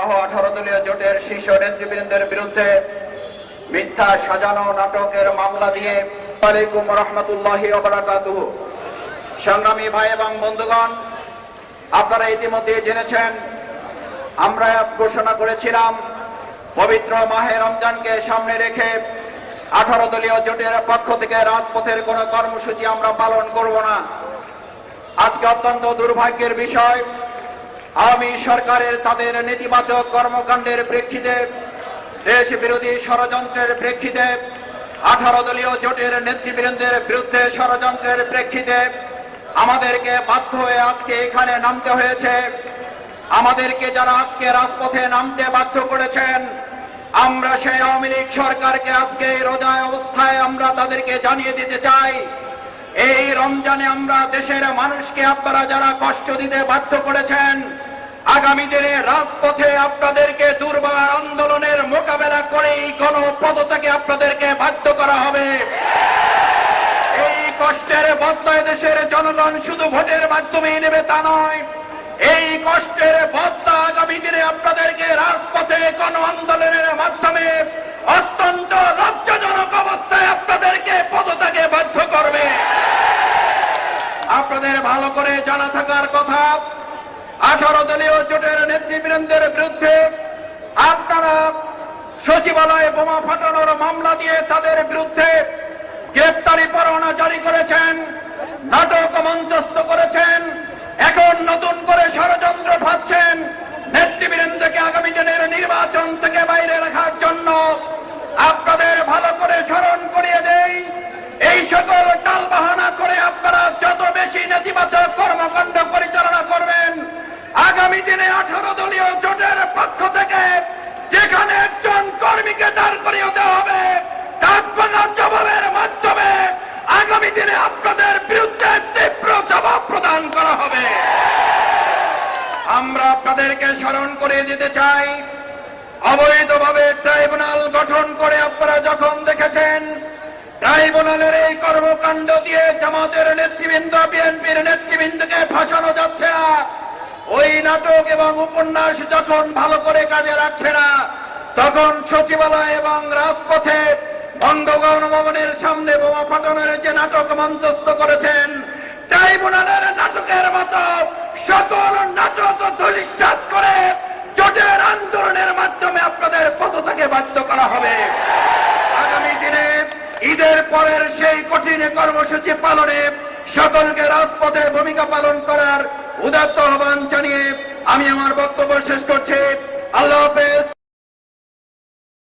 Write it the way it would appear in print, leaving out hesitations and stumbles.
18 দলীয় জোটের শীর্ষ নেতৃবৃন্দের বিরুদ্ধে মিথ্যা সাজানো নাটকের মামলা দিয়ে আলাইকুম রহমতুল্লাহি ওয়া বারাকাতুহু। সংগ্রামী ভাই এবং বন্ধুগণ, আপনারা ইতিমধ্যে জেনেছেন আমরা ঘোষণা করেছিলাম পবিত্র মাহে রমজানকে সামনে রেখে 18 দলীয় জোটের পক্ষ থেকে রাজপথের কোনো কর্মসূচি আমরা পালন করব না। আজকে অত্যন্ত দুর্ভাগ্যের বিষয়, আওয়ামী সরকারের তাদের নেতিবাচক কর্মকাণ্ডের প্রেক্ষিতে, দেশ বিরোধী ষড়যন্ত্রের প্রেক্ষিতে, 18 দলীয় জোটের নেতৃবৃন্দের বিরুদ্ধে ষড়যন্ত্রের প্রেক্ষিতে আমাদেরকে বাধ্য হয়ে আজকে এখানে নামতে হয়েছে। আমাদেরকে যারা আজকে রাজপথে নামতে বাধ্য করেছেন, আমরা সেই আওয়ামী লীগ সরকারকে আজকে রোজা অবস্থায় আমরা তাদেরকে জানিয়ে দিতে চাই, এই রমজানে আমরা দেশের মানুষকে আপনারা যারা কষ্ট দিতে বাধ্য করেছেন, আগামী দিনে রাজপথে আপনাদেরকে দুর্বার আন্দোলনের মোকাবেলা করেই গণপদত্যাগে আপনাদেরকে বাধ্য করা হবে। এই কষ্টের বদলা দেশের জনগণ শুধু ভোটের মাধ্যমেই নেবে তা নয়, এই কষ্টের বদলা আগামী দিনে আপনাদেরকে রাজপথে গণ আন্দোলনের মাধ্যমে অত্যন্ত লজ্জাজনক অবস্থায় আপনাদেরকে পদত্যাগে বাধ্য করবে। আপনাদের ভালো করে জানা থাকার কথা, 18 দলীয় জোটের নেতৃবৃন্দের বিরুদ্ধে আপনারা সচিবালয়ে বোমা ফাটানোর মামলা দিয়ে তাদের বিরুদ্ধে গ্রেপ্তারি পরোয়ানা জারি করেছেন, নাটক মঞ্চস্থ করেছেন, এখন নতুন করে ষড়যন্ত্র ভাবছেন নেতৃবৃন্দকে আগামী দিনের নির্বাচন থেকে বাইরে রাখার জন্য। আপনাদের ভালো করে স্মরণ করিয়ে দেই, এই সকল টালবাহানা করে আপনারা যত বেশি নেতিবাচক কর্মকাণ্ড পরিচালনা করবেন, আগামী দিনে 18 দলীয় জোটের পক্ষ থেকে যেখানে একজন কর্মীকে দাঁড় করিয়ে দেওয়া হবে, ডাকবাংলার জবাবের মাধ্যমে আগামী দিনে আপনাদের বিরুদ্ধে তীব্র জবাব প্রদান করা হবে। আমরা আপনাদেরকে স্মরণ করে দিতে চাই, অবৈধভাবে ট্রাইব্যুনাল গঠন করে আপনারা যখন দেখেছেন ট্রাইব্যুনালের এই কর্মকাণ্ড দিয়ে জামাতের নেতৃবৃন্দ, বিএনপির নেতৃবৃন্দকে ফাঁসানো যাচ্ছে না, ওই নাটক এবং উপন্যাস যখন ভালো করে কাজে লাগছে না, তখন সচিবালয় এবং রাজপথে বঙ্গভবন ভবনের সামনে বোমা ফাটানোর যে নাটক মঞ্চস্থ করেছেন, ট্রাইব্যুনালের নাটকের মতো সকল নাটক ধূলিসাৎ করে জোটের আন্দোলনের মাধ্যমে আপনাদের পদত্যাগে বাধ্য করা হবে। আগামী দিনে ঈদের পরের সেই কঠিন কর্মসূচি পালনে সকলকে রাজপথে ভূমিকা পালন করার উদাত্ত আহ্বান জানিয়ে আমি আমার বক্তব্য শেষ করছি। আল্লাহ